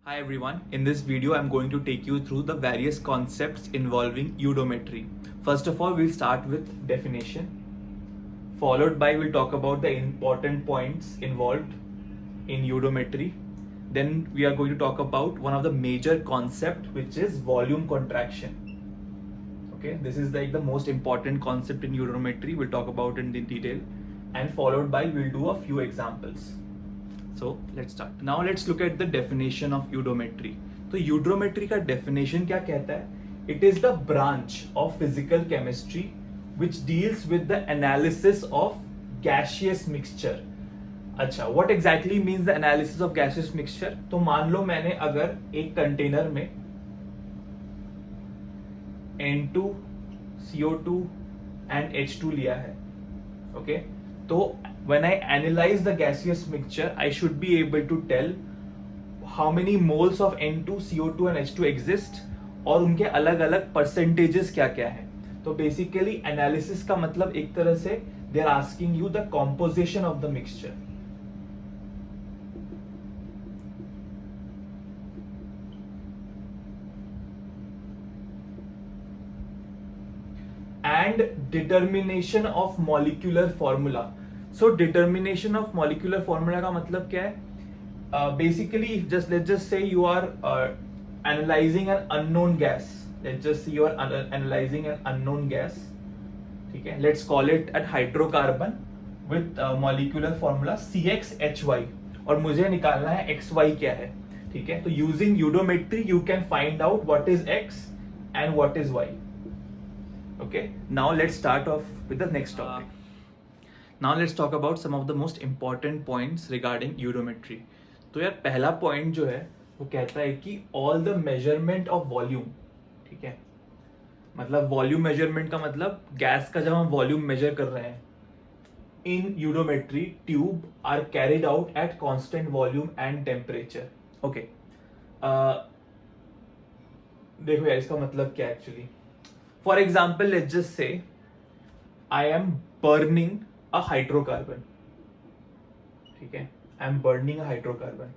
Hi everyone, in this video I'm going to take you through the various concepts involving eudometry. First of all, we'll start with definition, followed by we'll talk about the important points involved in eudometry. Then we are going to talk about one of the major concept, which is volume contraction. Okay, this is like the most important concept in eudometry. We'll talk about it in detail, and followed by we'll do a few examples. So let's start. Now let's look at the definition of eudometry. तो eudometry का definition क्या कहता है? It is the branch of physical chemistry which deals with the analysis of gaseous mixture. अच्छा, what exactly means the analysis of gaseous mixture? तो मान लो मैंने अगर एक कंटेनर में N2, CO2 and H2 लिया है, okay? तो when I analyze the gaseous mixture, I should be able to tell how many moles of N2, CO2 and H2 exist और उनके अलग अलग percentages क्या क्या है. तो basically analysis का मतलब एक तरह से they are asking you the composition of the mixture. And determination of molecular formula. So determination of molecular formula का मतलब क्या है? Basically, let's just say you are analyzing an unknown gas. Let's just say you are analyzing an unknown gas. ठीक है? Let's call it a hydrocarbon with molecular formula CXHY और मुझे निकालना है XY क्या है. ठीक है? तो using eudometry you can find out what is X and what is Y. Okay, now let's start off with the next topic. Now let's talk about some of the most important points regarding eudometry. तो यार पहला point जो है वो कहता है कि all the measurement of volume, ठीक है, मतलब वॉल्यूम मेजरमेंट का मतलब गैस का जब हम वॉल्यूम मेजर कर रहे हैं in eudiometry tube are carried out at constant volume and temperature. Okay, देखो यार इसका मतलब क्या actually. For example, let's just say I am burning a hydrocarbon. ठीक है, I am burning a hydrocarbon.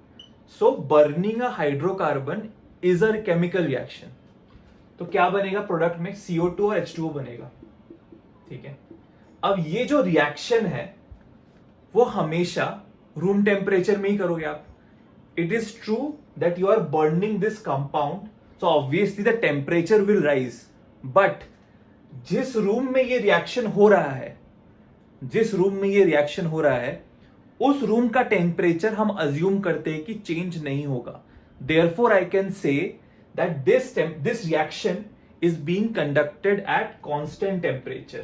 So burning a hydrocarbon is a chemical reaction. तो क्या बनेगा प्रोडक्ट में? CO2 और H2O बनेगा. ठीक है, अब ये जो रिएक्शन है वो हमेशा रूम टेम्परेचर में ही करोगे आप. It is true that you are burning this compound, so obviously the temperature will rise. But जिस रूम में ये रिएक्शन हो रहा है, उस रूम का टेम्परेचर हम अज्यूम करते हैं कि चेंज नहीं होगा. Therefore I can say that this reaction is being conducted at constant temperature.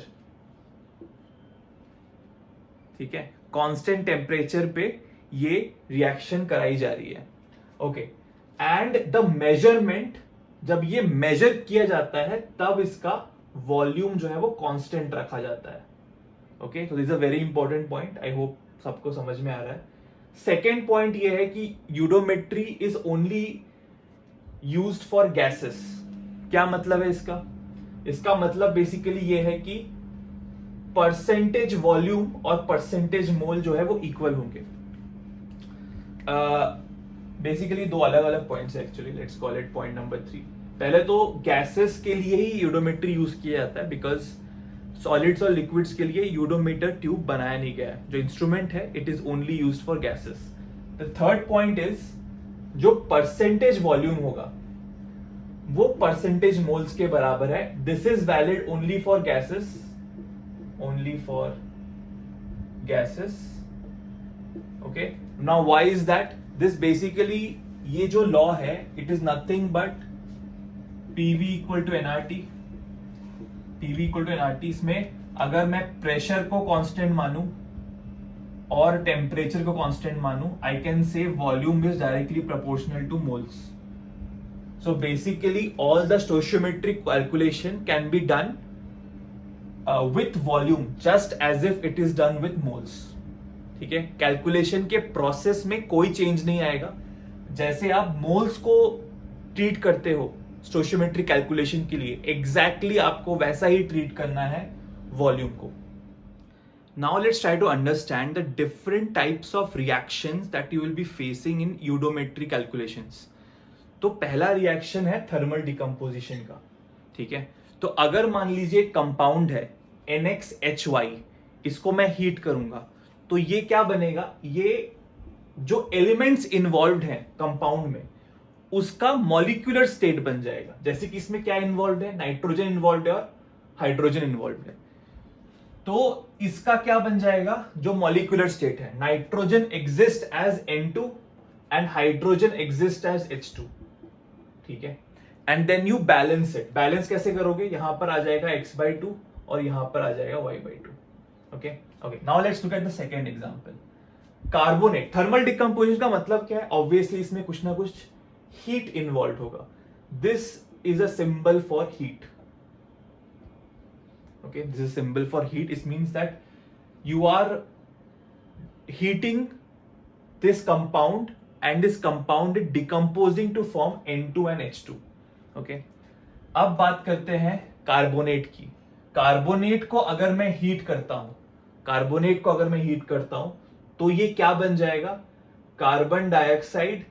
ठीक है, कांस्टेंट टेम्परेचर पे ये रिएक्शन कराई जा रही है. ओके, एंड द मेजरमेंट, जब ये मेजर किया जाता है तब इसका वॉल्यूम जो है वो कांस्टेंट रखा जाता है. ओके, तो this a very important point. I hope सबको समझ में आ रहा है. सेकेंड पॉइंट ये है कि eudiometry is only used for gases. क्या मतलब है इसका मतलब बेसिकली ये है कि परसेंटेज वॉल्यूम और परसेंटेज मोल जो है वो इक्वल होंगे. बेसिकली दो अलग अलग पॉइंट्स है actually. Let's call it point number 3. पहले तो गैसेस के लिए ही यूडोमेट्री यूज किया जाता है बिकॉज सॉलिड्स और लिक्विड्स के लिए यूडोमीटर ट्यूब बनाया नहीं गया है. जो इंस्ट्रूमेंट है it is only used for gases. The third point is जो परसेंटेज वॉल्यूम होगा वो परसेंटेज मोल्स के बराबर है. This is valid only for gases, okay. Now why is that? This basically ये जो लॉ है it is nothing but PV equal to nRT. इसमें अगर मैं प्रेशर को कांस्टेंट मानूं और टेम्परेचर को कांस्टेंट मानूं, I can say volume is directly proportional to moles. So basically all the stoichiometric calculation can be done with volume just as if it is done with moles. ठीक है, calculation के process में कोई change नहीं आएगा. जैसे आप moles को ट्रीट करते हो स्टोइचियोमेट्रिक कैलकुलेशन के लिए, एग्जैक्टली आपको वैसा ही ट्रीट करना है वॉल्यूम को. Now let's try to understand the different types of reactions that you will be facing in eudiometry calculations. तो पहला रिएक्शन है थर्मल डिकम्पोजिशन का, ठीक है। तो अगर मान लीजिए कंपाउंड है NXHY, इसको मैं हीट करूंगा तो ये क्या बनेगा, ये जो एलिमेंट्स इन्वॉल्व हैं कंपाउंड में उसका मॉलिक्यूलर स्टेट बन जाएगा। जैसे कि इसमें क्या इन्वॉल्व है, नाइट्रोजन इन्वॉल्व है और हाइड्रोजन इन्वॉल्व है। तो इसका क्या बन जाएगा, जो मॉलिक्यूलर स्टेट है, nitrogen exist as N2 and hydrogen exist as H2, ठीक है। And then you balance it. Balance कैसे करोगे, यहां पर आ जाएगा x/2 और यहां पर आ जाएगा y/2। Okay okay, now let's look at the second example, carbonate. Thermal decomposition का मतलब क्या है, ऑब्वियसली इसमें कुछ ना कुछ हीट इन्वॉल्व होगा। This is a symbol for heat. Okay, this is a symbol for heat. It means that you are heating this compound and this compound is decomposing to form N2 and H2. Okay. अब बात करते हैं carbonate की। Carbonate को अगर मैं heat करता हूं तो ये क्या बन जाएगा, कार्बन डाइऑक्साइड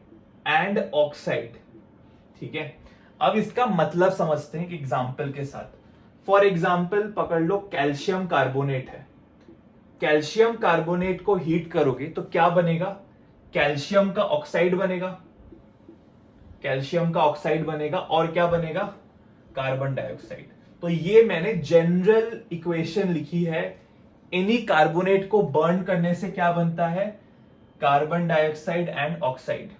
एंड ऑक्साइड, ठीक है। अब इसका मतलब समझते हैं कि एग्जाम्पल के साथ। फॉर एग्जाम्पल पकड़ लो, कैल्शियम कार्बोनेट है। कैल्शियम कार्बोनेट को हीट करोगे तो क्या बनेगा, कैल्शियम का ऑक्साइड बनेगा और क्या बनेगा, कार्बन डाइऑक्साइड। तो ये मैंने जनरल इक्वेशन लिखी है। एनी कार्बोनेट को बर्न करने से क्या बनता है, कार्बन डाइऑक्साइड एंड ऑक्साइड।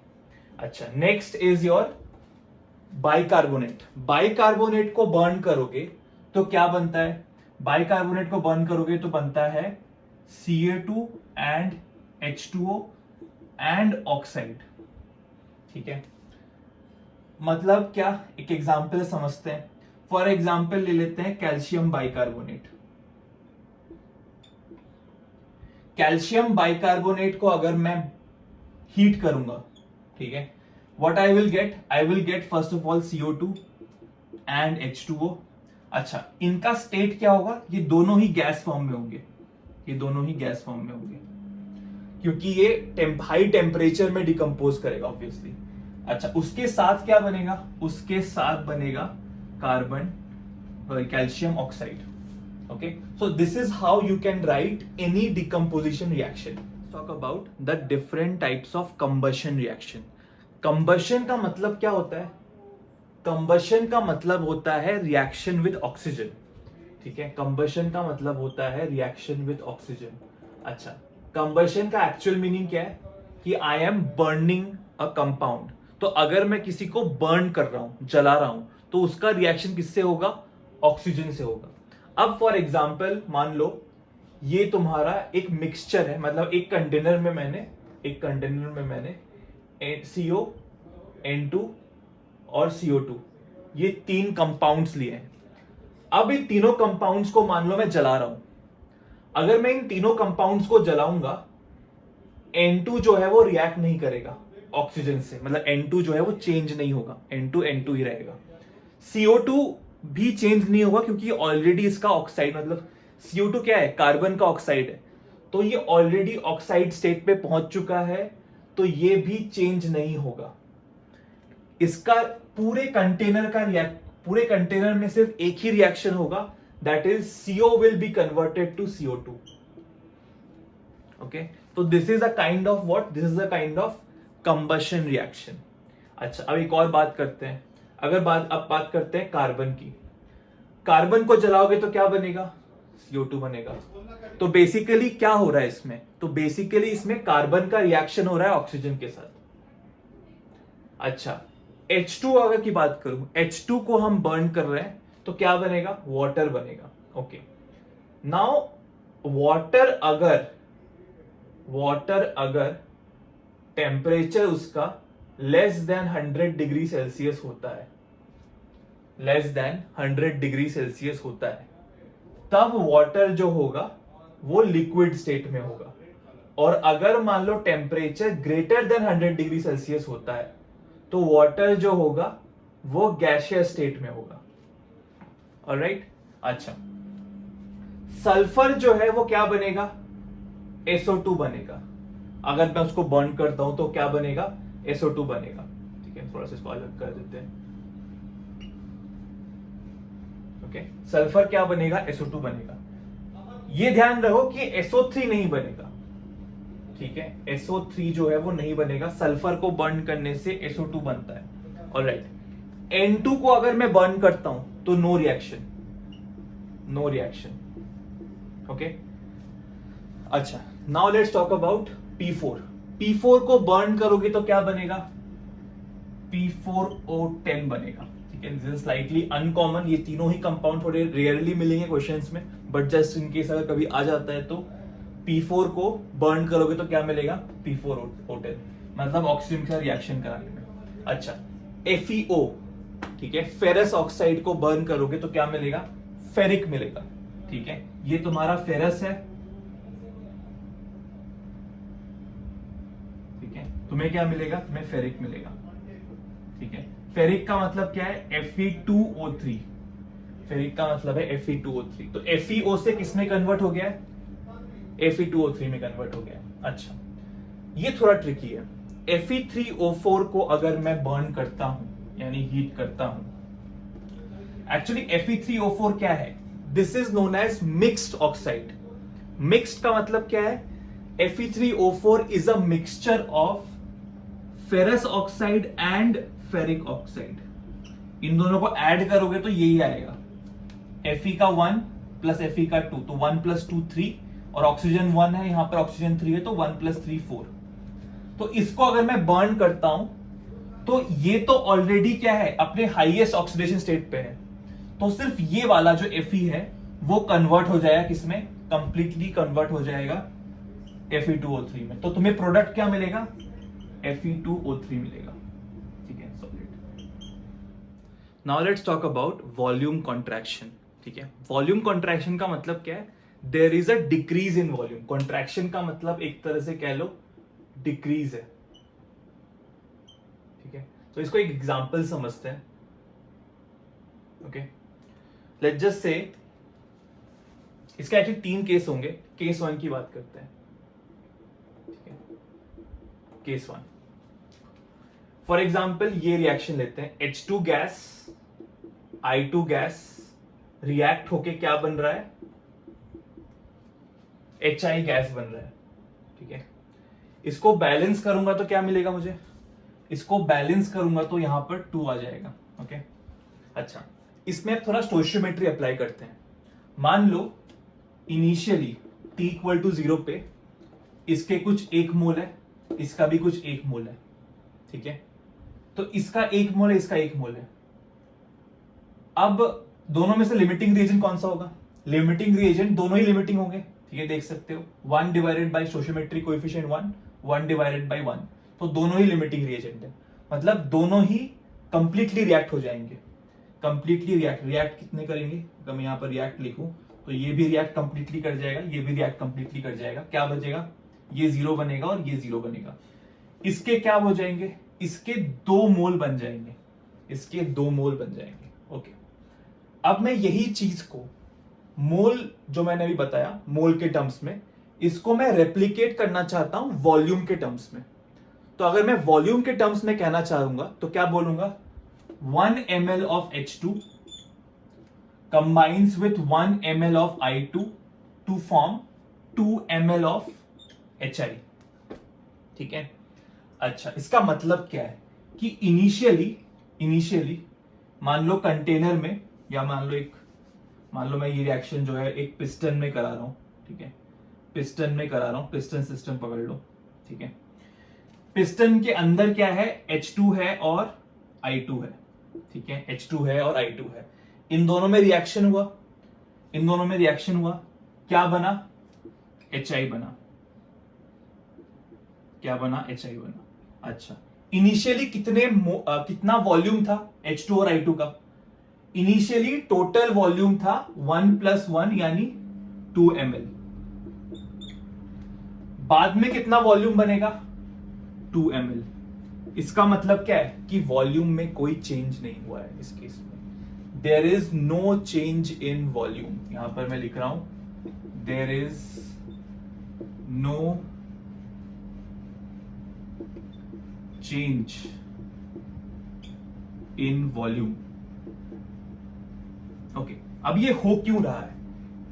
अच्छा, next is your bicarbonate. Bicarbonate को बर्न करोगे तो क्या बनता है, बाइकार्बोनेट को बर्न करोगे तो बनता है Ca2 and H2O and oxide, ठीक है। मतलब क्या, एक एग्जांपल समझते हैं। फॉर एग्जांपल ले लेते हैं कैल्शियम बाइकार्बोनेट। कैल्शियम बाइकार्बोनेट को अगर मैं हीट करूंगा, ठीक है, what I will get first of all CO2 and H2O। अच्छा, इनका स्टेट क्या होगा, ये दोनों ही गैस फॉर्म में होंगे, क्योंकि ये हाई टेम्परेचर में डिकम्पोज करेगा ऑब्वियसली। अच्छा, उसके साथ क्या बनेगा, उसके साथ बनेगा carbon calcium oxide. Okay, so this is how you can write any decomposition reaction. Talk about the different types of combustion reaction. Combustion का मतलब क्या होता है, कंबशन का मतलब होता है रिएक्शन विद ऑक्सीजन, ठीक है। कंबशन का मतलब होता है रिएक्शन विद ऑक्सीजन। अच्छा, कंबशन का एक्चुअल मीनिंग क्या है कि I am burning a compound. तो अगर मैं किसी को बर्न कर रहा हूं, जला रहा हूं, तो उसका रिएक्शन किससे होगा, ऑक्सीजन से होगा। अब फॉर एग्जाम्पल मान लो ये तुम्हारा एक मिक्सचर है, मतलब एक कंटेनर में मैंने CO, N2 और CO2, ये 3 कंपाउंड्स लिए हैं। अब इन तीनों कंपाउंड्स को मान लो मैं जला रहा हूं। अगर मैं इन तीनों कंपाउंड्स को जलाऊंगा, N2 जो है वो रिएक्ट नहीं करेगा ऑक्सीजन से, मतलब N2 जो है वो चेंज नहीं होगा, N2 ही रहेगा। CO2 भी चेंज नहीं होगा क्योंकि ऑलरेडी इसका ऑक्साइड, मतलब CO2 क्या है, कार्बन का ऑक्साइड है, तो ये ऑलरेडी ऑक्साइड स्टेट पे पहुंच चुका है, तो ये भी चेंज नहीं होगा। इसका पूरे कंटेनर में सिर्फ एक ही रिएक्शन होगा, that is CO will be converted to CO2। Okay, तो this is a kind of what, this is a kind of combustion reaction. अच्छा, अब एक और बात करते हैं। अब बात करते हैं कार्बन की। कार्बन को जलाओगे तो क्या बनेगा, CO2 बनेगा। तो बेसिकली क्या हो रहा है इसमें, तो बेसिकली इसमें कार्बन का रिएक्शन हो रहा है ऑक्सीजन के साथ। अच्छा, H2 अगर की बात करूं, H2 को हम बर्न कर रहे हैं तो क्या बनेगा, वाटर बनेगा। ओके, नाउ वाटर अगर टेम्परेचर उसका लेस देन 100 डिग्री सेल्सियस होता है, तब वाटर जो होगा वो लिक्विड स्टेट में होगा। और अगर मान low temperature greater than 100 degree Celsius होता है, तो वाटर जो होगा वो गैसियस स्टेट में होगा। ऑलराइट। अच्छा, सल्फर जो है वो क्या बनेगा, SO2 बनेगा। अगर मैं उसको बर्न करता हूं तो क्या बनेगा, SO2 बनेगा, ठीक है। सेकेंड, थोड़ा सा इसको अलग कर देते हैं। ओके, सल्फर क्या बनेगा, SO2 बनेगा। ये ध्यान रखो कि SO3 नहीं बनेगा, ठीक है, SO3 जो है वो नहीं बनेगा, सल्फर को बर्न करने से SO2 बनता है। ऑलराइट, N2 को अगर मैं बर्न करता हूं तो no reaction, no reaction. Okay, अच्छा, now let's talk about P4। P4 को बर्न करोगे तो क्या बनेगा, P4O10 बनेगा, ठीक है। दिस इज स्लाइटली अनकॉमन, ये तीनों ही कंपाउंड थोड़े रेयरली मिलेंगे क्वेश्चंस में, बट जस्ट इन केस अगर कभी आ जाता है तो P4 को बर्न करोगे तो क्या मिलेगा, P4O10, मतलब ऑक्सीजन का रिएक्शन कराने में। अच्छा, FeO, ठीक है, फेरस ऑक्साइड को बर्न करोगे तो क्या मिलेगा, फेरिक मिलेगा, ठीक है। ये तुम्हारा फेरस है, ठीक है, तुम्हें क्या मिलेगा, तुम्हें फेरिक मिलेगा, ठीक है। फेरिक का मतलब क्या है, Fe2O3, फेरिक का मतलब है Fe2O3, तो FeO से किसमें कन्वर्ट हो गया है, Fe2O3 में कन्वर्ट हो गया। अच्छा, ये थोड़ा ट्रिकी है। Fe3O4 को अगर मैं बर्न करता हूं, यानी हीट करता हूं, एक्चुअली Fe3O4 क्या है, this is known as mixed oxide. Mixed का मतलब क्या है, Fe3O4 is a mixture of ferrous oxide and ferric oxide. इन दोनों को ऐड करोगे तो यही आएगा, Fe का 1 प्लस Fe का 2, तो 1 प्लस 2 3, और ऑक्सीजन 1 है, यहां पर ऑक्सीजन 3 है, तो 1 प्लस 3 4। तो इसको अगर मैं बर्न करता हूं तो ये तो ऑलरेडी क्या है, अपने हाईएस्ट ऑक्सीडेशन स्टेट पे है, तो सिर्फ ये वाला जो Fe है वो कन्वर्ट हो जाएगा किसमें, कंप्लीटली कन्वर्ट हो जाएगा Fe2O3 में। तो तुम्हें प्रोडक्ट क्या मिलेगा, Fe2O3 मिलेगा, ठीक है, solid. Now let's talk about volume contraction, ठीक है। वॉल्यूम कॉन्ट्रैक्शन का मतलब क्या है, there is a decrease in volume. Contraction का मतलब एक तरह से कह लो डिक्रीज है, ठीक है। तो इसको एक एग्जांपल समझते हैं। ओके, लेट्स जस्ट से, इसके एक्चुअली 3 केस होंगे, केस 1 की बात करते हैं, ठीक है। केस 1, फॉर एग्जांपल ये रिएक्शन लेते हैं, H2 gas I2 gas react होके क्या बन रहा है, HI गैस बन रहा है, ठीक है। इसको बैलेंस करूंगा तो क्या मिलेगा मुझे, इसको बैलेंस करूंगा तो यहां पर 2 आ जाएगा। ओके, अच्छा, इसमें अब थोड़ा स्टोइचियोमेट्री अप्लाई करते हैं। मान लो इनिशियली t इक्वल टू 0 पे इसके कुछ 1 मोल है, इसका भी कुछ 1 मोल है, ठीक है। तो इसका 1 मोल है, इसका 1 मोल है। अब दोनों में से लिमिटिंग रिएजेंट कौन सा होगा, लिमिटिंग रिएजेंट दोनों ही लिमिटिंग होंगे, ठीक है, देख सकते हो, 1 divided by stoichiometry coefficient 1, 1 divided by 1, तो दोनों ही लिमिटिंग रिएजेंट है, मतलब दोनों ही कंप्लीटली रिएक्ट हो जाएंगे। कंप्लीटली रिएक्ट कितने करेंगे, अगर मैं यहां पर रिएक्ट लिखूं तो ये भी रिएक्ट कंप्लीटली कर जाएगा, ये भी रिएक्ट कंप्लीटली कर जाएगा, क्या बचेगा, ये 0 बनेगा और ये 0 बनेगा। इसके क्या हो जाएंगे, इसके 2 मोल बन जाएंगे, इसके 2 मोल बन जाएंगे। ओके, अब मैं यही चीज को मोल जो मैंने अभी बताया मोल के टर्म्स में, इसको मैं रेप्लिकेट करना चाहता हूं वॉल्यूम के टर्म्स में। तो अगर मैं वॉल्यूम के टर्म्स में कहना चाहूंगा तो क्या बोलूंगा, 1 ml of H2 combines with 1 ml of I2 to form 2 ml of HI, ठीक है। अच्छा, इसका मतलब क्या है कि इनिशियली मान लो कंटेनर में, या मान लो मैं ये रिएक्शन जो है एक पिस्टन में करा रहा हूं, ठीक है, पिस्टन में करा रहा हूं, पिस्टन सिस्टम पकड़ लो, ठीक है। पिस्टन के अंदर क्या है, H2 है और I2 है, ठीक है, H2 है और I2 है। इन दोनों में रिएक्शन हुआ, क्या बना, HI बना, क्या बना, HI बना। अच्छा, इनिशियली कितना वॉल्यूम था H2 और I2 का, इनिशियली टोटल वॉल्यूम था 1 प्लस 1 यानी 2 ml। बाद में कितना वॉल्यूम बनेगा, 2 ml। इसका मतलब क्या है कि वॉल्यूम में कोई चेंज नहीं हुआ है इस केस में, there is no change in volume. यहां पर मैं लिख रहा हूं, there is no change in volume. Okay, अब ये हो क्यों रहा है,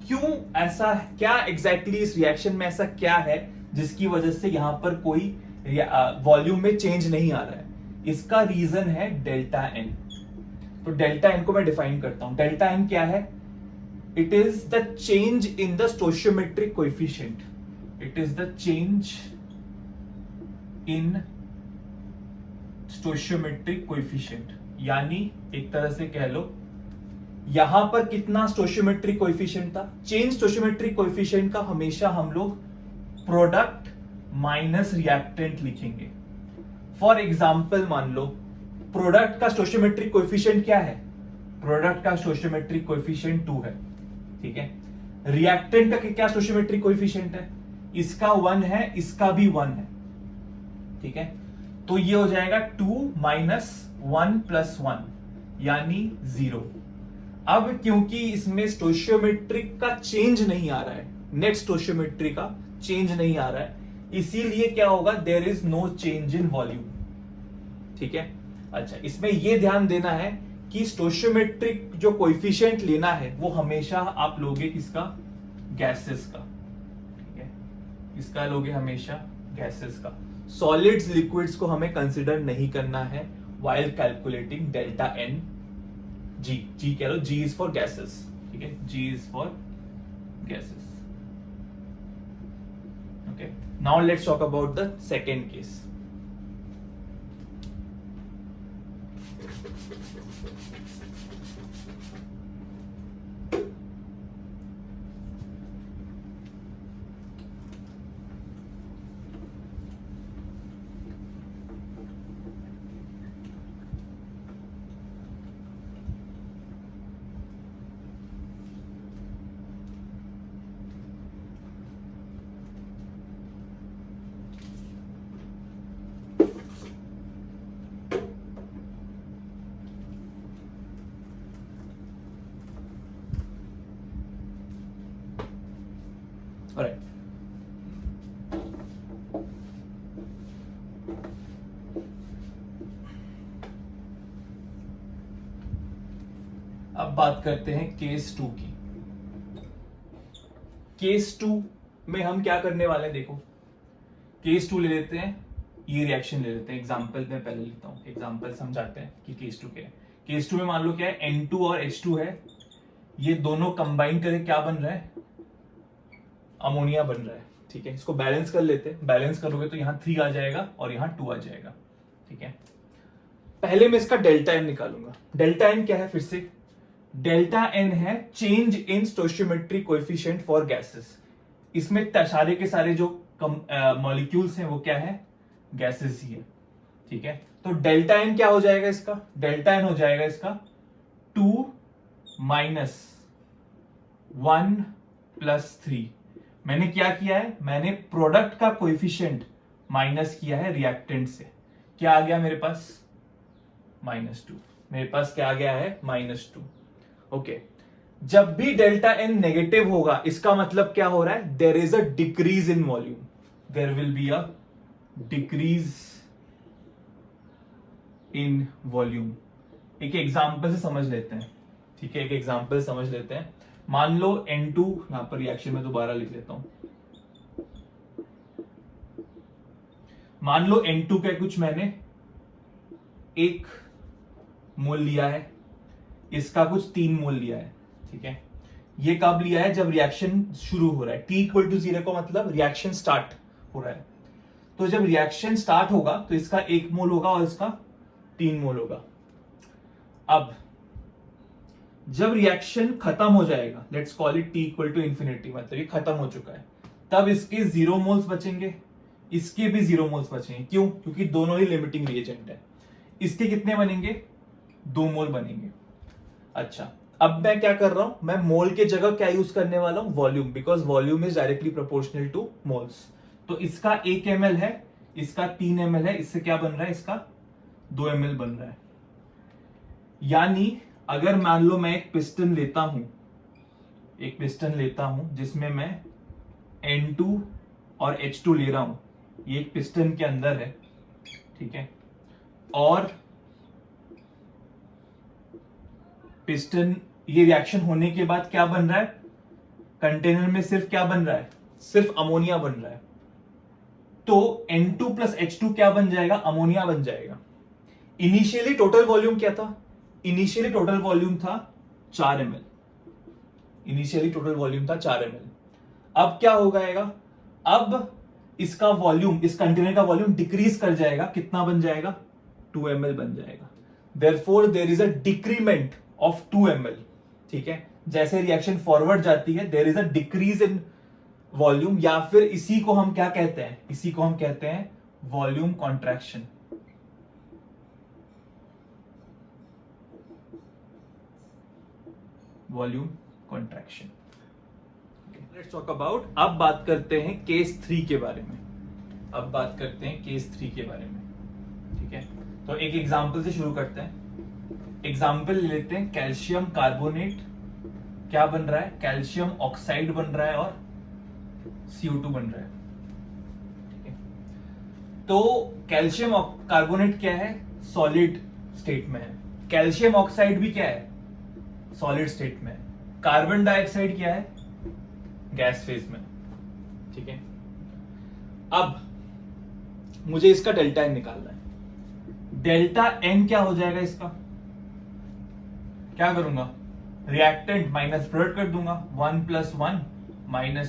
क्यों ऐसा, क्या एग्जैक्टली इस रिएक्शन में ऐसा क्या है जिसकी वजह से यहां पर कोई वॉल्यूम में चेंज नहीं आ रहा है? इसका रीजन है डेल्टा एन। तो डेल्टा एन को मैं डिफाइन करता हूं। डेल्टा एन क्या है? It is the change in the stoichiometric coefficient. It is the change in stoichiometric coefficient, यानी एक तरह से कह लो यहां पर कितना स्टोइचियोमेट्रिक कोएफिशिएंट था। चेंज स्टोइचियोमेट्रिक कोएफिशिएंट का हमेशा हम लोग प्रोडक्ट माइनस रिएक्टेंट लिखेंगे। फॉर एग्जांपल मान लो प्रोडक्ट का स्टोइचियोमेट्रिक कोएफिशिएंट क्या है? प्रोडक्ट का स्टोइचियोमेट्रिक कोएफिशिएंट 2 है, ठीक है। रिएक्टेंट का क्या स्टोइचियोमेट्रिक कोएफिशिएंट है? इसका 1 है, इसका भी 1 है, ठीक है। तो ये हो जाएगा 2 माइनस 1 प्लस 1 यानी 0। अब क्योंकि इसमें स्टोइचियोमेट्रिक का चेंज नहीं आ रहा है, नेट स्टोइचियोमेट्री का चेंज नहीं आ रहा है, इसीलिए क्या होगा, there is no change in volume, ठीक है। अच्छा, इसमें यह ध्यान देना है कि स्टोइचियोमेट्रिक जो कोएफिशिएंट लेना है वो हमेशा आप लोगे किसका? गैसेस का, ठीक है। इसका लोगे हमेशा गैसेस का। सॉलिड्स लिक्विड्स को हमें कंसिडर नहीं करना है while calculating delta N. G कह लो, जी इज फॉर गैसेस, ठीक है, G is for gases. Okay, now let's talk about the second case. Alright. अब बात करते हैं केस 2 की। केस 2 में हम क्या करने वाले हैं, देखो केस 2 ले लेते हैं, ये रिएक्शन ले लेते हैं। एग्जांपल में पहले लेता हूं, एग्जांपल समझाते हैं कि केस 2 क्या है। केस 2 में मान लो क्या है, N2 और H2 है, ये दोनों कंबाइन करके क्या बन रहा है? अमोनिया बन रहा है, ठीक है। इसको बैलेंस कर लेते हैं। बैलेंस करोगे तो यहां 3 आ जाएगा और यहां 2 आ जाएगा, ठीक है। पहले मैं इसका डेल्टा एन निकालूंगा। डेल्टा एन क्या है? फिर से डेल्टा एन है change in stoichiometric coefficient for gases. इसमें सारे के सारे जो मॉलिक्यूल्स हैं वो क्या है? गैसेस ही है, ठीक है। तो डेल्टा एन क्या हो जाएगा इसका? डेल्टा एन हो जाएगा इसका 2 माइनस 1 प्लस 3। मैंने क्या किया है? मैंने प्रोडक्ट का कोएफिशिएंट माइनस किया है रिएक्टेंट से। क्या आ गया मेरे पास? -2। मेरे पास क्या आ गया है? -2। ओके, जब भी डेल्टा एन नेगेटिव होगा इसका मतलब क्या हो रहा है? There is a decrease in volume, there will be a decrease in volume. एक एग्जांपल से समझ लेते हैं, ठीक है। एक एग्जांपल समझ लेते हैं। मान लो N2, यहां पर रिएक्शन में दोबारा लिख लेता हूं। मान लो N2 का कुछ मैंने 1 मोल लिया है, इसका कुछ 3 मोल लिया है, ठीक है। ये कब लिया है? जब रिएक्शन शुरू हो रहा है। T = 0 का मतलब रिएक्शन स्टार्ट हो रहा है। तो जब रिएक्शन स्टार्ट होगा तो इसका 1 मोल होगा और इसका 3 मोल होगा। अब जब रिएक्शन खत्म हो जाएगा, let's call it T = infinity, मतलब ये खत्म हो चुका है, तब इसके 0 मोल्स बचेंगे, इसके भी 0 मोल्स बचेंगे। क्यों? क्योंकि दोनों ही लिमिटिंग रिएजेंट है। इसके कितने बनेंगे? 2 मोल बनेंगे। अच्छा, अब मैं क्या कर रहा हूं? मैं मोल के जगह क्या यूज करने वाला हूं? Volume, because volume is directly proportional to moles. तो इसका 1 ml है, इसका 3 ml है, इससे क्या बन रहा है? इसका 2 ml बन रहा है। यानी अगर मान लो मैं एक पिस्टन लेता हूं, जिसमें मैं N2 और H2 ले रहा हूं, ये एक पिस्टन के अंदर है, ठीक है। और पिस्टन, ये रिएक्शन होने के बाद क्या बन रहा है, कंटेनर में सिर्फ क्या बन रहा है, सिर्फ अमोनिया बन रहा है। तो N2 प्लस H2 क्या बन जाएगा, अमोनिया बन जाएगा। इनिशियली टोटल वॉल्यूम क्या था, इनिशियली टोटल वॉल्यूम था 4 ml, इनिशियली टोटल वॉल्यूम था 4 ml। अब क्या हो जाएगा, अब इसका वॉल्यूम, इस कंटेनर का वॉल्यूम डिक्रीज कर जाएगा, कितना बन जाएगा, 2 ml बन जाएगा। Therefore there is a decrement of 2 ml। ठीक है, जैसे रिएक्शन फॉरवर्ड जाती है there is a decrease in volume, या फिर इसी को हम क्या कहते हैं, इसी को हम कहते हैं volume contraction. Volume contraction. Let's talk about, अब बात करते हैं केस 3 के बारे में। अब बात करते हैं केस 3 के बारे में। ठीक है, तो एक एग्जांपल से शुरू करते हैं। एग्जांपल लेते हैं, कैल्शियम कार्बोनेट क्या बन रहा है, कैल्शियम ऑक्साइड बन रहा है और CO2 बन रहा है। ठीक है, तो कैल्शियम कार्बोनेट क्या है, सॉलिड स्टेट में है। कैल्शियम ऑक्साइड भी क्या है, सॉलिड स्टेट में है। कार्बन डाइऑक्साइड क्या है, गैस फेज में। ठीक है, अब मुझे इसका डेल्टा एन निकालना है। डेल्टा एन क्या हो जाएगा इसका, क्या करूंगा, रिएक्टेंट माइनस प्रोडक्ट कर दूंगा, 1 + 1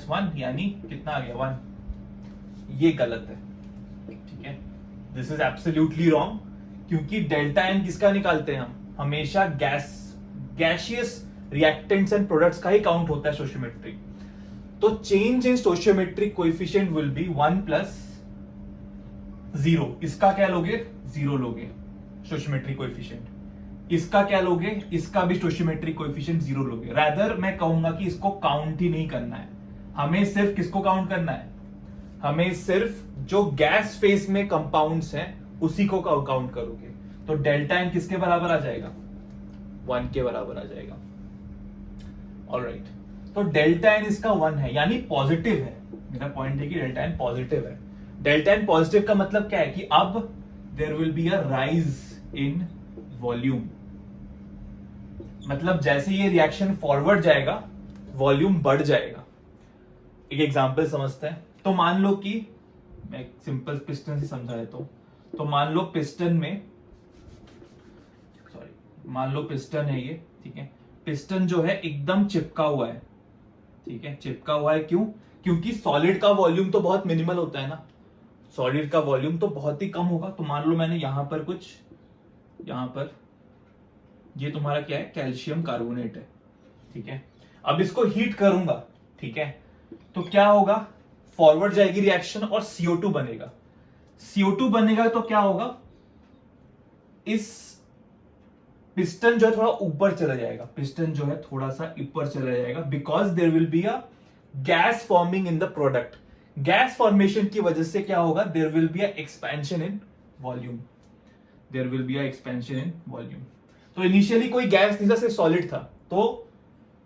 - 1 यानी कितना आ गया, 1। ये गलत है। ठीक है, दिस इज एब्सोल्युटली रॉन्ग, क्योंकि डेल्टा एन किसका निकालते हैं हम, हमेशा गैसियस रिएक्टेंट्स एंड प्रोडक्ट्स का ही काउंट होता है स्टोइचियोमेट्रिक। तो change in stoichiometric coefficient will be 1 + 0। इसका क्या लोगे, 0 लोगे स्टोइचियोमेट्रिक कोएफिशिएंट। इसका क्या लोगे, इसका भी स्टोइचियोमेट्रिक कोएफिशिएंट 0 लोगे। रादर मैं कहूंगा कि इसको काउंट ही नहीं करना है, हमें सिर्फ किसको काउंट करना है, हमें सिर्फ जो गैस फेज में कंपाउंड्स हैं उसी को काउंट करोगे। तो डेल्टा एन किसके बराबर आ जाएगा, 1 के बराबर आ जाएगा। ऑलराइट, तो डेल्टा एन इसका 1 है, यानी पॉजिटिव है। मेरा पॉइंट है कि डेल्टा एन पॉजिटिव है। डेल्टा एन पॉजिटिव का मतलब क्या है कि अब there will be a rise in volume, मतलब जैसे ये रिएक्शन फॉरवर्ड जाएगा वॉल्यूम बढ़ जाएगा। एक एग्जांपल समझते हैं। तो मान लो कि मैं एक सिंपल पिस्टन से समझा देता हूं। तो मान लो पिस्टन में, मान लो पिस्टन है ये। ठीक है, पिस्टन जो है एकदम चिपका हुआ है। ठीक है, चिपका हुआ है क्यों, क्योंकि सॉलिड का वॉल्यूम तो बहुत मिनिमल होता है ना, सॉलिड का वॉल्यूम तो बहुत ही कम होगा। तो मान लो मैंने यहां पर कुछ, यहां पर ये तुम्हारा क्या है, कैल्शियम कार्बोनेट है। ठीक है, अब इसको हीट करूंगा। ठीक है, तो क्या होगा, फॉरवर्ड जाएगी रिएक्शन और CO2 बनेगा। CO2 बनेगा तो क्या होगा, इस पिस्टन जो है थोड़ा ऊपर चला जाएगा, पिस्टन जो है थोड़ा सा ऊपर चला जाएगा, because there will be a gas forming in the product. Gas formation की वजह से क्या होगा, there will be a expansion in volume, there will be a expansion in volume. तो इनिशियली कोई गैस नहीं था, सिर्फ सॉलिड था, तो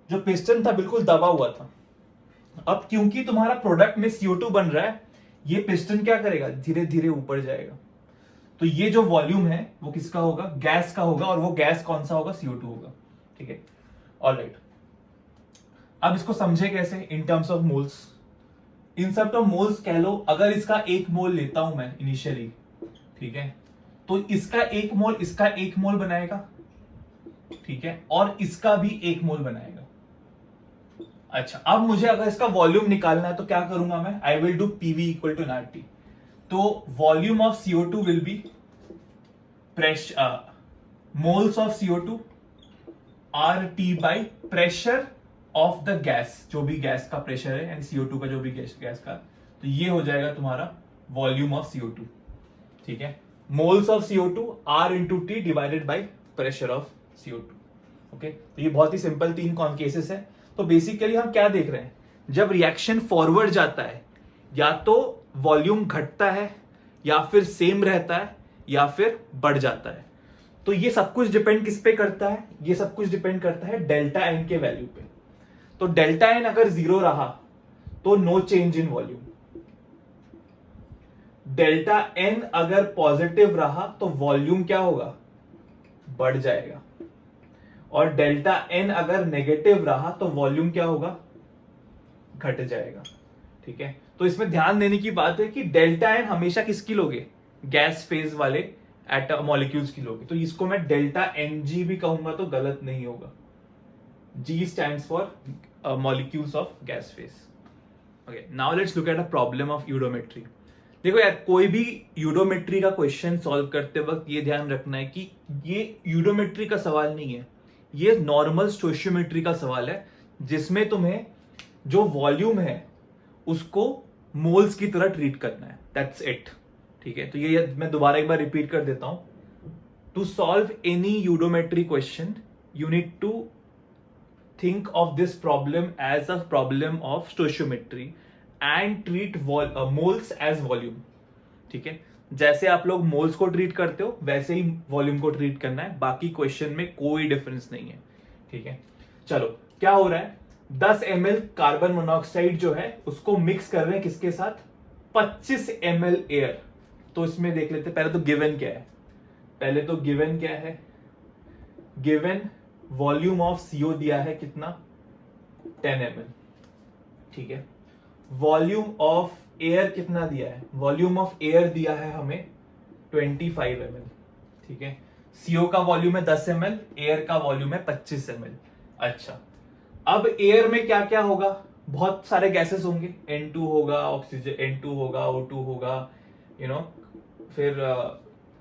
जो पिस्टन था बिल्कुल दबा हुआ था। अब क्योंकि तुम्हारा प्रोडक्ट में CO2 बन रहा है, ये पिस्टन क्या करेगा, धीरे धीरे ऊपर जाएगा। तो ये जो वॉल्यूम है वो किसका होगा, गैस का होगा, और वो गैस कौन सा होगा, CO2 होगा। ठीक है, ऑलराइट। अब इसको समझे कैसे, इन टर्म्स ऑफ मोल्स। इन सब तो मोल्स कह लो, अगर इसका 1 मोल लेता हूं मैं इनिशियली, ठीक है, तो इसका 1 मोल इसका 1 मोल बनाएगा। ठीक है, और इसका भी 1 मोल बनाएगा। अच्छा, अब मुझे अगर इसका वॉल्यूम निकालना है तो क्या करूंगा मैं, I will do PV = nRT। तो volume of CO2 will be pressure, moles of CO2 RT by pressure of the gas, जो भी गैस का प्रेशर है, यानी CO2 का जो भी गैस का, तो ये हो जाएगा तुम्हारा वॉल्यूम ऑफ CO2। ठीक है, moles of CO2 R × T divided by pressure of CO2। Okay, तो ये बहुत ही सिंपल 3 केसेस है। तो बेसिकली हम क्या देख रहे हैं, जब रिएक्शन फॉरवर्ड जाता है या तो वॉल्यूम घटता है, या फिर सेम रहता है, या फिर बढ़ जाता है। तो ये सब कुछ डिपेंड किस पे करता है, ये सब कुछ डिपेंड करता है डेल्टा एन के वैल्यू पे। तो डेल्टा एन अगर 0 रहा तो no change in volume, delta n अगर पॉजिटिव रहा तो वॉल्यूम क्या होगा, बढ़ जाएगा। और डेल्टा एन अगर नेगेटिव रहा तो वॉल्यूम क्या होगा, घट जाएगा। ठीक है, तो इसमें ध्यान देने की बात है कि डेल्टा एन हमेशा किसकी लोगे, गैस फेज वाले एटम मॉलिक्यूल्स की लोगे, तो इसको मैं डेल्टा एन जी भी कहूंगा तो गलत नहीं होगा। G stands for molecules of gas phase. Okay, now let's look at a problem of eudiometry. देखो यार, कोई भी यूडोमेट्री का क्वेश्चन सॉल्व करते वक्त ये ध्यान रखना है कि ये यूडोमेट्री का सवाल नहीं है, ये नॉर्मल स्टोइशियोमेट्री का सवाल है, जिसमें तुम्हें जो वॉल्यूम है उसको मोल्स की तरह ट्रीट करना है, दैट्स इट। ठीक है, तो ये मैं दोबारा एक बार रिपीट कर देता हूं। To solve any eudiometry question you need to think of this problem as a problem of stoichiometry and treat moles as volume। ठीक है, जैसे आप लोग मोल्स को ट्रीट करते हो वैसे ही वॉल्यूम को ट्रीट करना है, बाकी क्वेश्चन में कोई डिफरेंस नहीं है। ठीक है, चलो क्या हो रहा है, 10 ml कार्बन मोनोऑक्साइड जो है उसको मिक्स कर रहे हैं किसके साथ, 25 ml एयर। तो इसमें देख लेते हैं, पहले तो गिवन क्या है, पहले तो गिवन क्या है, गिवन वॉल्यूम ऑफ सीओ दिया है कितना, 10 ml। ठीक है, वॉल्यूम ऑफ एयर कितना दिया है, वॉल्यूम ऑफ एयर दिया है हमें 25 ml। ठीक है, सीओ का वॉल्यूम है 10 ml, एयर का वॉल्यूम है 25 ml। अच्छा, अब एयर में क्या क्या होगा, बहुत सारे गैसेस होंगे, N2 होगा, ऑक्सीजन N2 होगा, O2 होगा, फिर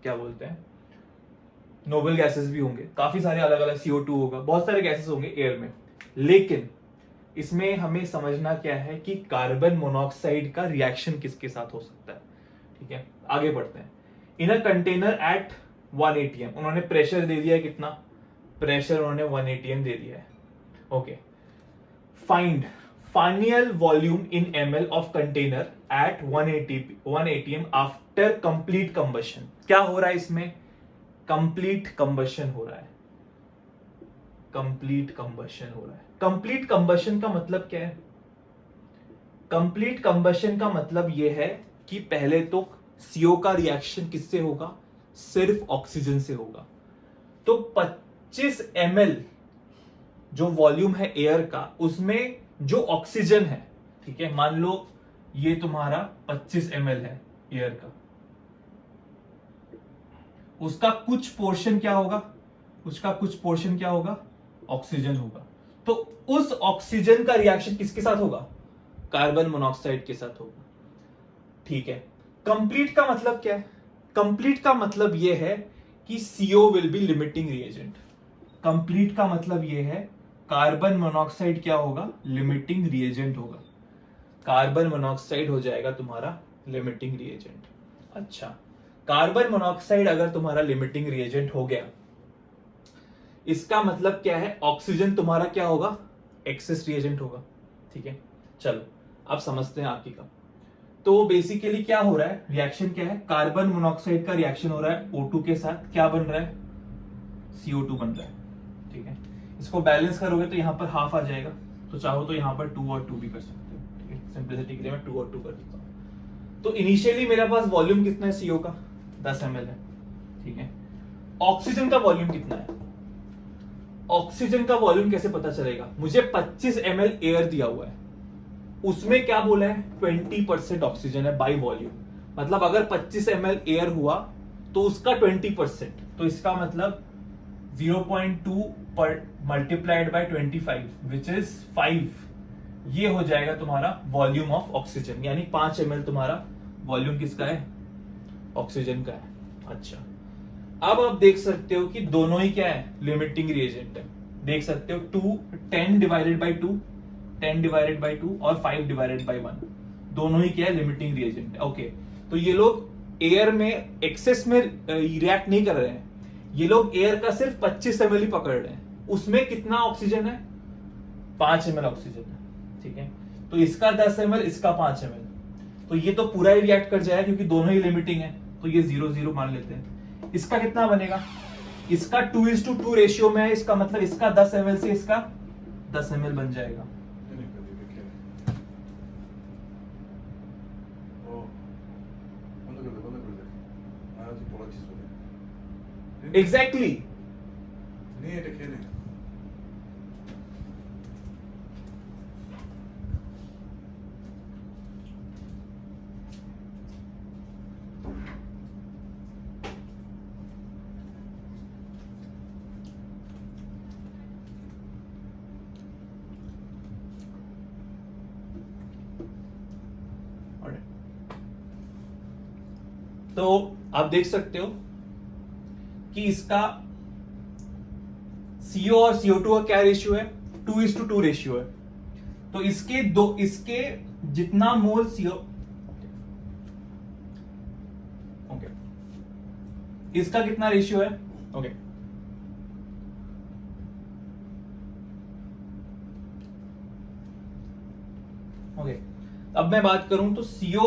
क्या बोलते हैं, नोबल गैसेस भी होंगे, काफी सारे अलग अलग, CO2 होगा, बहुत सारे गैसेस होंगे एयर में। लेकिन इसमें हमें समझना क्या है कि कार्बन मोनोऑक्साइड का रिएक्शन किसके साथ हो सकता है। ठीक है, आगे बढ़ते हैं। इन अ कंटेनर एट 1 atm, उन्होंने प्रेशर दे दिया है कितना, प्रेशर उन्होंने 1 atm दे दिया है। Okay, find final volume in ml of container at 1 atm after complete combustion. क्या हो रहा है इसमें, कंप्लीट कंबशन हो रहा है, कंप्लीट कंबशन हो रहा है। कंप्लीट कंबशन का मतलब क्या है, कंप्लीट कंबशन का मतलब यह है कि पहले तो CO का रिएक्शन किससे होगा, सिर्फ ऑक्सीजन से होगा। तो 25 ml जो वॉल्यूम है एयर का, उसमें जो ऑक्सीजन है, ठीक है, मान लो ये तुम्हारा 25 ml है एयर का, उसका कुछ पोर्शन क्या होगा, उसका कुछ पोर्शन क्या होगा, ऑक्सीजन होगा। तो उस ऑक्सीजन का रिएक्शन किसके साथ होगा, कार्बन मोनोऑक्साइड के साथ होगा। ठीक है, कंप्लीट का मतलब क्या है, कंप्लीट का मतलब यह है कि CO will be limiting reagent. Complete का मतलब यह है कार्बन मोनोऑक्साइड क्या होगा, लिमिटिंग रिएजेंट होगा, कार्बन मोनोऑक्साइड हो जाएगा तुम्हारा लिमिटिंग रिएजेंट। अच्छा, कार्बन मोनोऑक्साइड अगर तुम्हारा लिमिटिंग रिएजेंट हो गया, इसका मतलब क्या है, ऑक्सीजन तुम्हारा क्या होगा, एक्सेस रिएजेंट होगा। ठीक है, चलो अब समझते हैं आगे का। तो बेसिकली क्या हो रहा है, रिएक्शन क्या है, कार्बन मोनोऑक्साइड का रिएक्शन हो रहा है O2 के साथ, क्या बन रहा है, CO2 बन रहा है। ठीक है, इसको बैलेंस करोगे तो यहां पर हाफ आ जाएगा, तो चाहो तो यहां पर 2 और 2 भी कर सकते हो। ठीक है, सिंपलिसिटी के लिए मैं 2 और 2 कर देता हूं। तो इनिशियली मेरे पास वॉल्यूम कितना है CO का, 10 ml है। ठीक है, ऑक्सीजन का वॉल्यूम कितना है, ऑक्सीजन का वॉल्यूम कैसे पता चलेगा, मुझे 25 ml एयर दिया हुआ है, उसमें क्या बोला है, 20% ऑक्सीजन है बाई वॉल्यूम। मतलब अगर 25 ml एयर हुआ तो उसका 20%, तो इसका मतलब 0.2 पर मल्टीप्लाइड बाय 25 विच इज 5, ये हो जाएगा तुम्हारा वॉल्यूम ऑफ ऑक्सीजन, यानी 5 ml तुम्हारा वॉल्यूम किसका है, ऑक्सीजन का है। अच्छा, अब आप देख सकते हो कि दोनों ही क्या है, लिमिटिंग रिएजेंट है। देख सकते हो 10 डिवाइडेड बाई 2, 10 डिवाइडेड बाई 2 और 5 डिवाइडेड बाई 1, दोनों ही क्या है, लिमिटिंग रिएजेंट है। ओके, तो ये लोग एयर में एक्सेस में रिएक्ट नहीं कर रहे हैं, ये लोग एयर का सिर्फ 25 ml ही पकड़ रहे हैं, उसमें कितना ऑक्सीजन है, 5 ml ऑक्सीजन है। ठीक है, तो इसका 10 ml, इसका 5 ml, तो ये तो पूरा ही रिएक्ट कर जाएगा क्योंकि दोनों ही लिमिटिंग है, तो ये 0-0 मान लेते हैं। इसका कितना बनेगा, इसका 2:2 रेशियो में है, इसका मतलब इसका 10 ml से इसका 10 ml बन जाएगा। एग्जैक्टली तो आप देख सकते हो कि इसका CO और CO2 का क्या रेशियो है, 2:2 रेशियो है। तो इसके जितना मोल CO, ओके, इसका कितना रेशियो है, ओके, ओके। अब मैं बात करूं तो CO,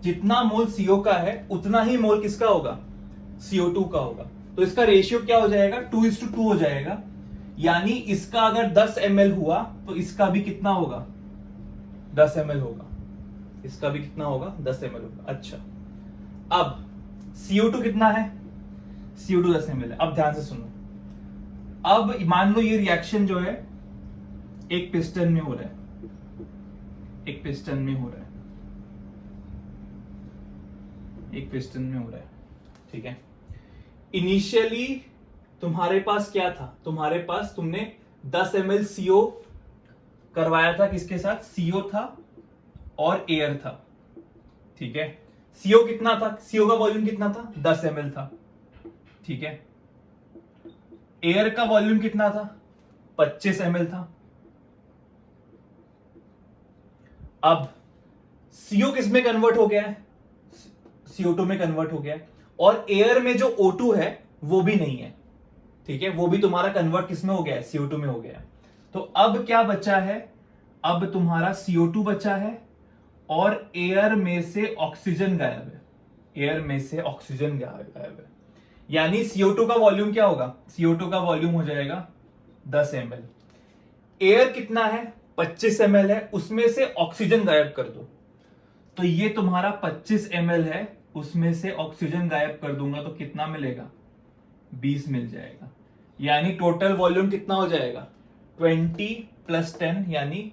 जितना मोल CO का है उतना ही मोल किसका होगा, CO2 का होगा। तो इसका रेशियो क्या हो जाएगा, 2:2 हो जाएगा। यानी इसका अगर 10 ml हुआ तो इसका भी कितना होगा, 10 ml होगा। इसका भी कितना होगा, 10 ml होगा। अच्छा, अब CO2 कितना है, CO2 10 ml है। अब ध्यान से सुनो, अब मान लो ये रिएक्शन जो है एक पिस्टन में हो रहा है, एक पिस्टन में हो रहा है, एक पिस्टन में हो रहा है, ठीक है। इनिशियली तुम्हारे पास क्या था, तुम्हारे पास तुमने 10 ml CO करवाया था, किसके साथ, CO था और एयर था, ठीक है। CO कितना था, CO का वॉल्यूम कितना था, 10 ml था, ठीक है। एयर का वॉल्यूम कितना था, 25 ml था। अब CO किस में कन्वर्ट हो गया है, CO2 में कन्वर्ट हो गया है, और एयर में जो O2 है वो भी नहीं है, ठीक है। वो भी तुम्हारा कन्वर्ट किस में हो गया है, CO2 में हो गया है। तो अब क्या बचा है, अब तुम्हारा CO2 बचा है और एयर में से ऑक्सीजन गायब है, एयर में से ऑक्सीजन गायब है। यानी CO2 का वॉल्यूम क्या होगा, CO2 का वॉल्यूम हो जाएगा 10 ml। एयर कितना है, 25 ml है, उसमें से ऑक्सीजन गायब कर दो, तो ये तुम्हारा 25 ml है, उसमें से ऑक्सीजन गायब कर दूंगा तो कितना मिलेगा, 20 मिल जाएगा। यानी टोटल वॉल्यूम कितना हो जाएगा, 20 + 10 यानी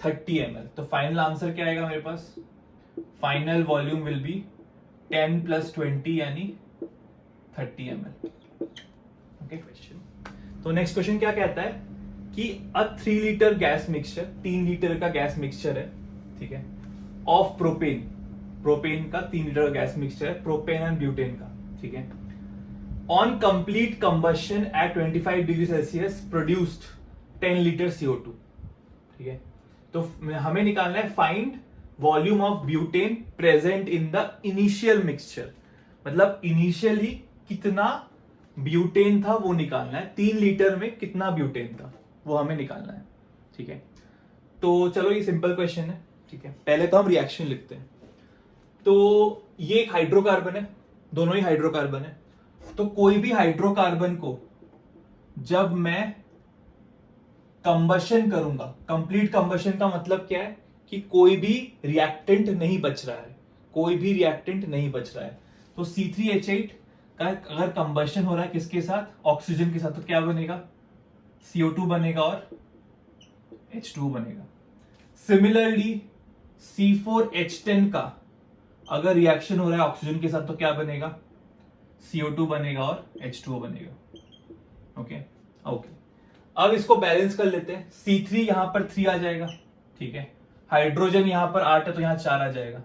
30 ml। तो फाइनल आंसर क्या आएगा मेरे पास, फाइनल वॉल्यूम विल बी 10 + 20 यानी 30 ml। Okay question. तो नेक्स्ट क्वेश्चन क्या कहता है कि अ 3 लीटर गैस मिक्सचर, 3 लीटर का गैस मिक्सचर है, ठीक है, ऑफ प्रोपेन, प्रोपेन का 3 लीटर का गैस मिक्सचर है, प्रोपेन एंड ब्यूटेन का, ठीक है। On complete combustion at 25 degree Celsius produced 10 litre CO2, ठीक है। तो हमें निकालना है find volume of butane present in the initial mixture, मतलब इनिशियली कितना ब्यूटेन था वो निकालना है, 3 लीटर में कितना ब्यूटेन था वो हमें निकालना है, ठीक है। तो चलो ये सिंपल क्वेश्चन है, ठीक है। पहले तो हम रिएक्शन लिखते हैं। तो ये एक हाइड्रोकार्बन है, दोनों ही हाइड्रोकार्बन है। तो कोई भी हाइड्रोकार्बन को जब मैं कंबशन करूंगा, कंप्लीट कंबशन का मतलब क्या है कि कोई भी रिएक्टेंट नहीं बच रहा है, कोई भी रिएक्टेंट नहीं बच रहा है। तो C3H8 का अगर कंबशन हो रहा है किसके साथ, ऑक्सीजन के साथ, तो क्या बनेगा, CO2 बनेगा और H2 बनेगा। सिमिलरली C4H10 का अगर रिएक्शन हो रहा है ऑक्सीजन के साथ तो क्या बनेगा, CO2 बनेगा और H2O बनेगा। ओके ओके, अब इसको बैलेंस कर लेते हैं। C3 यहां पर 3 आ जाएगा, ठीक है। हाइड्रोजन यहां पर 8 है तो यहां 4 आ जाएगा,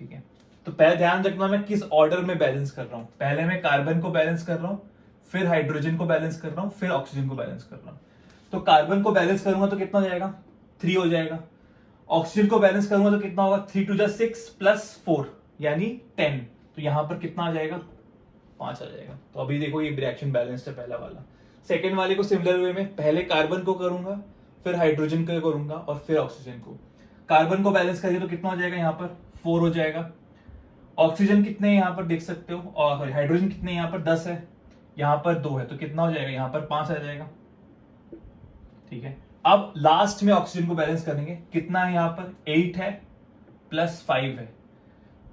ठीक है। तो पहले ध्यान रखना मैं किस ऑर्डर में बैलेंस कर रहा हूं, पहले मैं कार्बन को बैलेंस कर रहा हूं, फिर हाइड्रोजन को बैलेंस कर रहा हूं, फिर ऑक्सीजन को बैलेंस कर रहा हूं। तो कार्बन को बैलेंस करूंगा तो कितना हो जाएगा, 3 हो जाएगा। ऑक्सीजन को बैलेंस करूंगा तो कितना होगा, 3 × 6 + 4 यानी 10। तो यहां पर कितना आ जाएगा, 5 आ जाएगा। तो अभी देखो ये रिएक्शन बैलेंस्ड है पहला वाला। सेकेंड वाले को सिमिलर वे में पहले कार्बन को करूंगा, फिर हाइड्रोजन को करूंगा और फिर ऑक्सीजन को। कार्बन को बैलेंस करिए तो कितना हो जाएगा, यहाँ पर 4 हो जाएगा। ऑक्सीजन कितने यहाँ पर देख सकते हो, और हाइड्रोजन कितने यहाँ पर 10 है, यहाँ पर 2 है, तो कितना हो जाएगा, यहाँ पर 5 आ जाएगा, ठीक है। अब लास्ट में ऑक्सीजन को बैलेंस करेंगे, कितना है यहाँ पर 8 है + 5 है,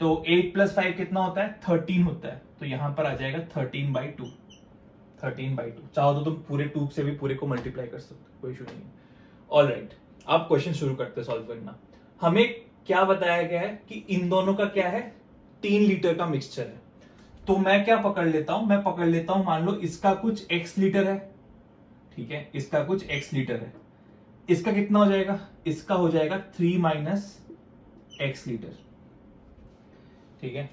तो 8 + 5 कितना होता है, 13 होता है। तो यहां पर आ जाएगा 13/2, 13/2। चाहो तो तुम पूरे ट्यूब से भी पूरे को मल्टीप्लाई कर सकते हो, कोई इशू नहीं है। ऑलराइट, अब क्वेश्चन शुरू करते हैं सॉल्व करना। हमें क्या बताया गया है कि इन दोनों का क्या है, 3 लीटर का मिक्सचर है। तो मैं क्या पकड़ लेता हूं, मैं पकड़ लेता हूं, मान लो इसका कुछ x लीटर है, ठीक है, इसका कुछ x लीटर है। इसका कितना हो जाएगा, इसका हो जाएगा 3 - x लीटर, ठीक है।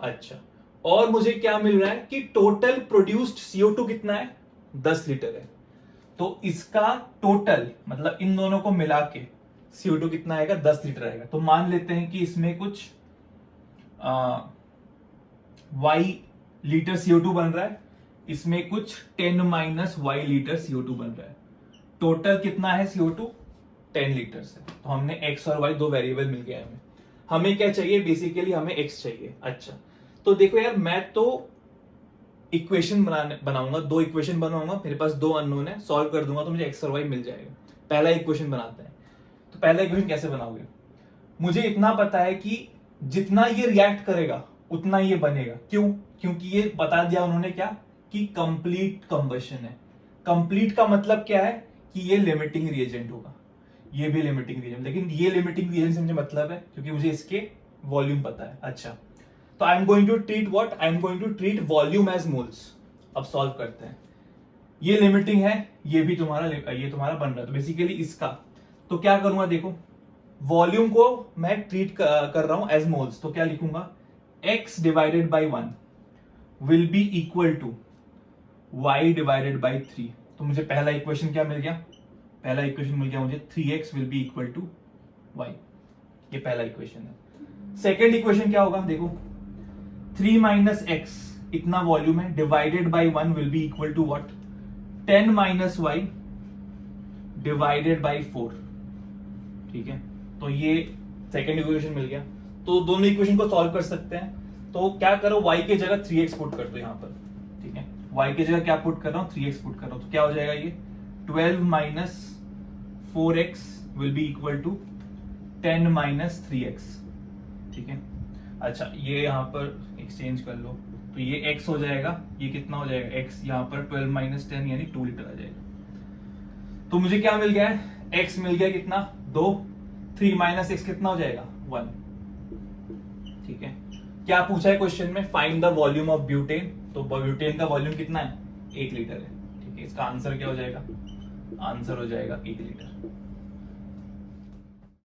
अच्छा, और मुझे क्या मिल रहा है कि टोटल प्रोड्यूस्ड CO2 कितना है, 10 लीटर है। तो इसका टोटल मतलब इन दोनों को मिला के CO2 कितना आएगा, 10 लीटर आएगा। तो मान लेते हैं कि इसमें कुछ y लीटर CO2 बन रहा है, इसमें कुछ 10 माइनस y लीटर CO2 बन रहा है। टोटल कितना है CO2, 10 लीटर से। तो हमने x और y दो वेरिएबल मिल गए हमें। हमें क्या चाहिए, बेसिकली हमें x चाहिए। अच्छा, तो देखो यार, मैं तो इक्वेशन बनाऊंगा, दो इक्वेशन बनाऊंगा, मेरे पास दो अननोन है, सॉल्व कर दूंगा तो मुझे x और y मिल जाएगा। पहला इक्वेशन बनाते हैं। तो पहला इक्वेशन कैसे बनाओगे, मुझे इतना पता है कि जितना ये रिएक्ट करेगा उतना ये बनेगा। क्यों, क्योंकि ये बता दिया उन्होंने क्या, कि कंप्लीट कंबशन है। कंप्लीट का मतलब क्या है कि ये लिमिटिंग रिएजेंट होगा, ये भी लिमिटिंग रिएजेंट, लेकिन ये लिमिटिंग रिएजेंट से मुझे मतलब है क्योंकि मुझे इसके वॉल्यूम पता है। अच्छा, तो I am going to treat what, I am going to treat volume as moles. अब सॉल्व करते हैं। ये लिमिटिंग है, ये भी तुम्हारा बन रहा है, तो बेसिकली इसका तो क्या करूंगा, देखो वॉल्यूम को मैं ट्रीट कर रहा हूं एज मोल्स, तो क्या लिखूंगा, x divided by 1 will be equal to y divided by 3। तो मुझे पहला इक्वेशन क्या मिल गया, पहला इक्वेशन मिल गया मुझे 3x will be equal to y। ये पहला इक्वेशन है। सेकेंड इक्वेशन क्या होगा, देखो 3 माइनस एक्स इतना वॉल्यूम है, divided by 1 will be equal to what, 10 minus y divided by 4। ठीक है, तो ये सेकेंड इक्वेशन मिल गया। तो दोनों इक्वेशन को सॉल्व कर सकते हैं। तो क्या करो, y की जगह 3x पुट कर दो यहाँ पर। ठीक है, y की जगह क्या पुट कर रहा हूँ, 3x पुट कर रहा हूँ। तो क्या हो जाएगा, ये 12 minus 4x will be equal to 10 minus 3x। ठीक है, अच्छा ये यहाँ पर एक्सचेंज कर लो, तो ये x हो जाएगा, ये कितना हो जाएगा x, यहाँ पर 12 माइनस 10 यानी 2 लीटर आ जाएगा। तो मुझे क्या मिल गया है, x मिल गया कितना, 2, 3 माइनस x कितना हो जाएगा, 1। ठीक है, क्या पूछा है क्वेश्चन में, find the volume of butane. तो ब्यूटेन का वॉल्यूम कितना है, 1 लीटर है। ठीक है, इसका आंसर क्या हो जाएगा, आंसर हो जाएगा 1 लीटर।